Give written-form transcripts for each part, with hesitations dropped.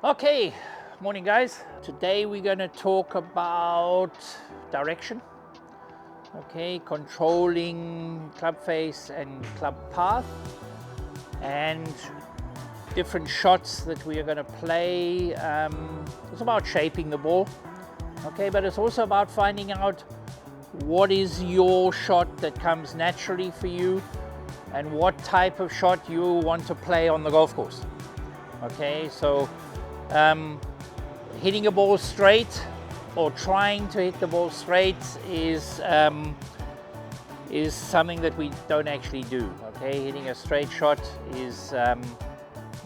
Okay, morning guys. Today we're going to talk about direction. Okay, controlling club face and club path and different shots that we are going to play. It's about shaping the ball. Okay, but it's also about finding out what is your shot that comes naturally for you and what type of shot you want to play on the golf course. Okay, so hitting a ball straight or trying to hit the ball straight is something that we don't actually do. Okay, hitting a straight shot is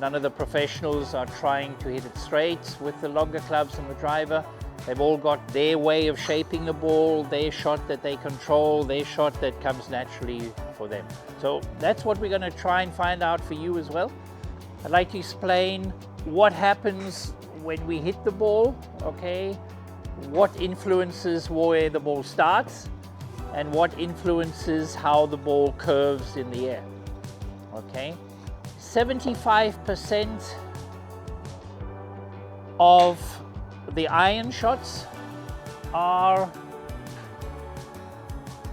none of the professionals are trying to hit it straight with the longer clubs and the driver. They've all got their way of shaping the ball, their shot that they control, their shot that comes naturally for them. So that's what we're going to try and find out for you as well. I'd like to explain what happens when we hit the ball, okay? What influences where the ball starts and what influences how the ball curves in the air, okay? 75% of the iron shots are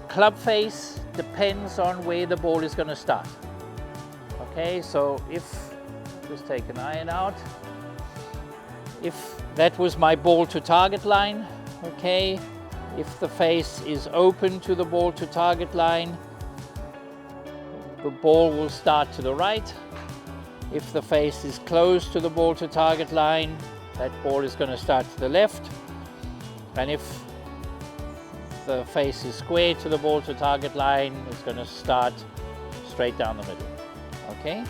club face, depends on where the ball is going to start. Okay, so if, just take an iron out, if that was my ball to target line, okay, if the face is open to the ball to target line, the ball will start to the right. If the face is close to the ball to target line, that ball is going to start to the left. And if the face is square to the ball to target line, it's going to start straight down the middle. Okay?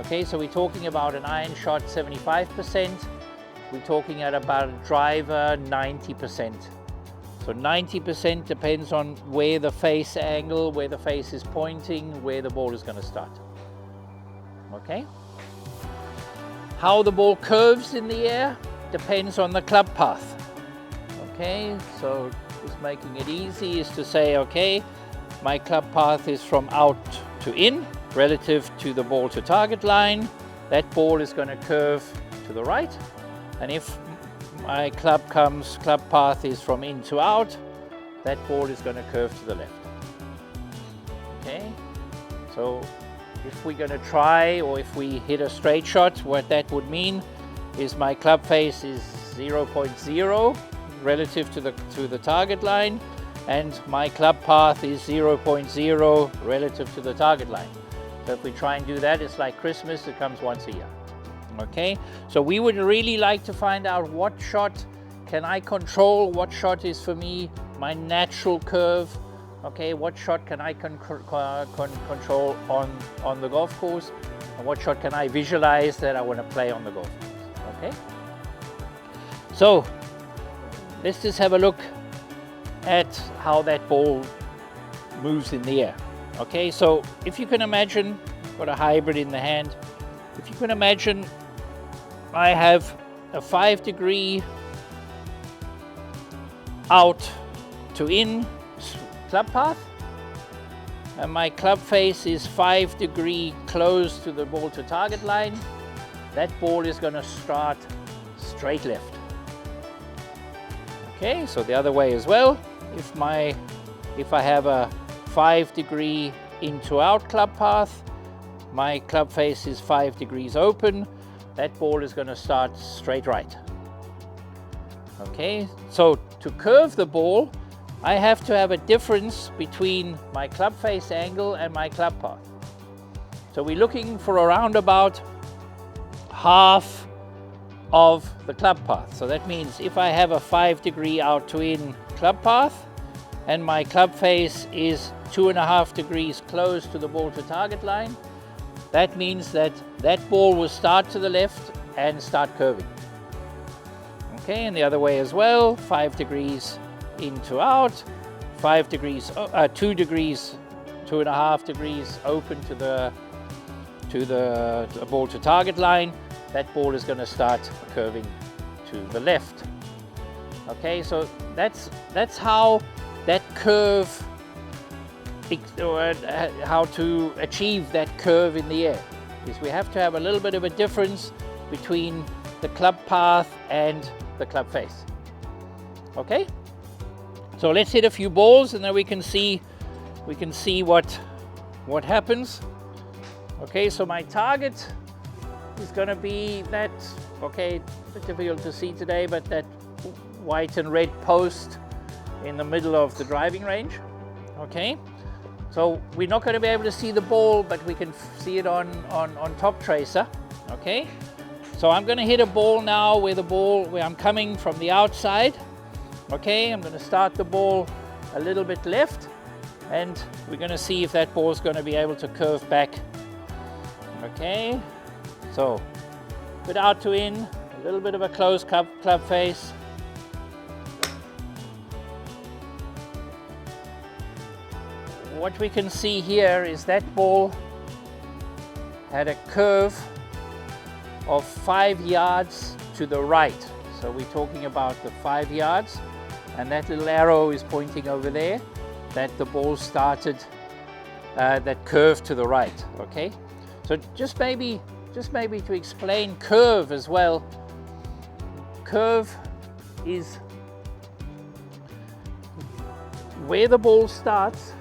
Okay, so we're talking about an iron shot 75%. We're talking at about a driver 90%. So 90% depends on where the face angle, where the face is pointing, where the ball is going to start. Okay? How the ball curves in the air depends on the club path. Okay, so just making it easy is to say, okay, my club path is from out to in relative to the ball to target line. That ball is going to curve to the right. And if my club path is from in to out, that ball is going to curve to the left. Okay, so if we're going to try, or if we hit a straight shot, what that would mean is my club face is 0.0 relative to the target line, and my club path is 0.0 relative to the target line. So if we try and do that, it's like Christmas, it comes once a year. Okay, so we would really like to find out what shot can I control, what shot is for me my natural curve. Okay, what shot can I control on the golf course, and what shot can I visualize that I want to play on the golf course. Okay, so let's just have a look at how that ball moves in the air. Okay, so if you can imagine, I've got a hybrid in the hand. If you can imagine, I have a 5-degree out to in club path, and my club face is 5-degree close to the ball to target line. That ball is going to start straight left. Okay, so the other way as well. If I have a 5-degree in to out club path, my club face is 5 degrees open. That ball is going to start straight right. Okay, so to curve the ball, I have to have a difference between my club face angle and my club path. So we're looking for around about half of the club path. So that means if I have a 5-degree out to in club path and my club face is 2.5 degrees close to the ball to target line, that means that that ball will start to the left and start curving. Okay, and the other way as well, 5 degrees in to out, 5 degrees, 2 degrees, 2.5 degrees open to the ball to target line. That ball is going to start curving to the left. Okay, so that's how that curve, how to achieve that curve in the air, is we have to have a little bit of a difference between the club path and the club face. Okay, so let's hit a few balls and then we can see what happens. Okay, so my target is going to be that, okay, a bit difficult to see today, but that white and red post in the middle of the driving range. Okay, so we're not going to be able to see the ball, but we can see it on Toptracer. Okay, so I'm going to hit a ball now where I'm coming from the outside. Okay, I'm going to start the ball a little bit left, and we're going to see if that ball is going to be able to curve back. Okay, so a bit out to in, a little bit of a closed club face. What we can see here is that ball had a curve of 5 yards to the right. So we're talking about the 5 yards, and that little arrow is pointing over there, that the ball started that curve to the right. Okay, so just maybe to explain curve as well. Curve is where the ball starts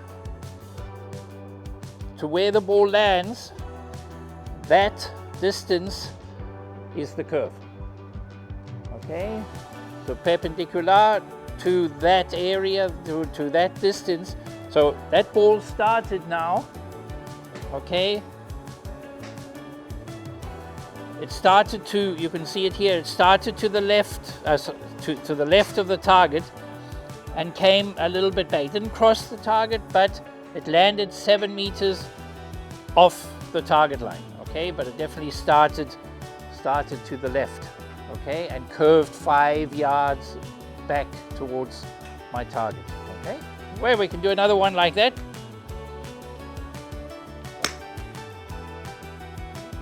to where the ball lands. That distance is the curve. Okay, so perpendicular to that area, to that distance. So that ball started now. Okay, it started to, you can see it here, it started to the left, to the left of the target and came a little bit back. It didn't cross the target, but it landed 7 meters off the target line. Okay, but it definitely started to the left. Okay, and curved 5 yards back towards my target. Okay, well, we can do another one like that.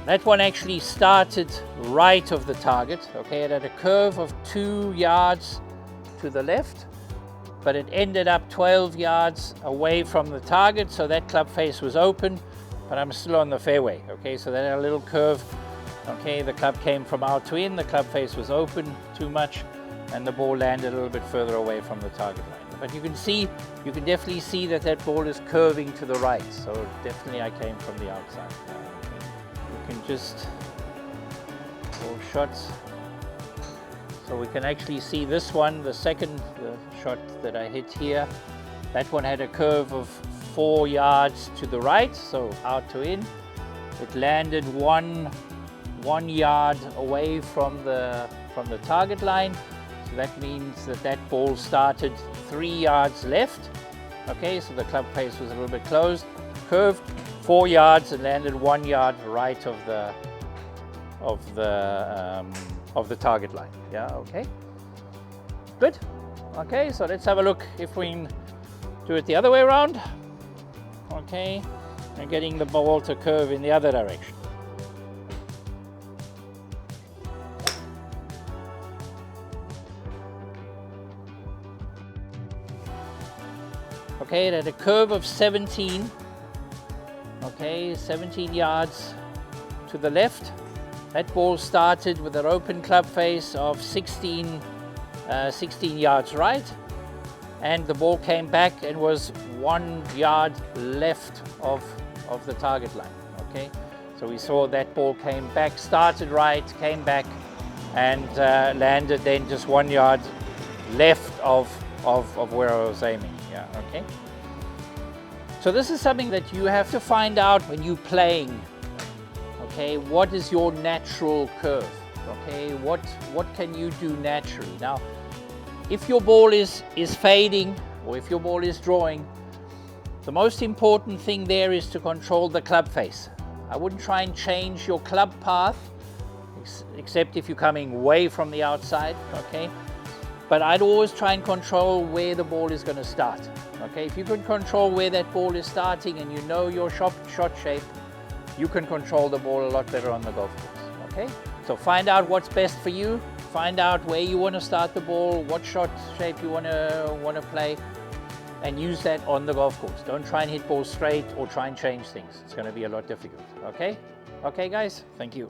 That one actually started right of the target. Okay, it had a curve of 2 yards to the left, but it ended up 12 yards away from the target, so that club face was open, but I'm still on the fairway. Okay, so that had a little curve. Okay, the club came from out to in, the club face was open too much, and the ball landed a little bit further away from the target line. But you can definitely see that that ball is curving to the right, so definitely I came from the outside. You can just pull shots. So we can actually see this one, the shot that I hit here. That one had a curve of 4 yards to the right, so out to in. It landed one yard away from the target line. So that means that that ball started 3 yards left. Okay, so the club face was a little bit closed, curved 4 yards and landed 1 yard right of the target line. Yeah, okay, good. Okay, so let's have a look if we can do it the other way around. Okay, and getting the ball to curve in the other direction. Okay, it had a curve of 17. Okay, 17 yards to the left. That ball started with an open club face of 16 yards right, and the ball came back and was 1 yard left of the target line. Okay, so we saw that ball came back, started right, came back, and landed then just 1 yard left of where I was aiming. Yeah, okay. So this is something that you have to find out when you're playing. Okay, what is your natural curve? Okay, what can you do naturally? Now, if your ball is fading or if your ball is drawing, the most important thing there is to control the club face. I wouldn't try and change your club path, except if you're coming way from the outside. Okay, but I'd always try and control where the ball is going to start. Okay, if you can control where that ball is starting and you know your shot shape, you can control the ball a lot better on the golf course. Okay, so find out what's best for you, find out where you want to start the ball, what shot shape you want to play, and use that on the golf course. Don't try and hit balls straight or try and change things. It's going to be a lot difficult. Okay, guys, thank you.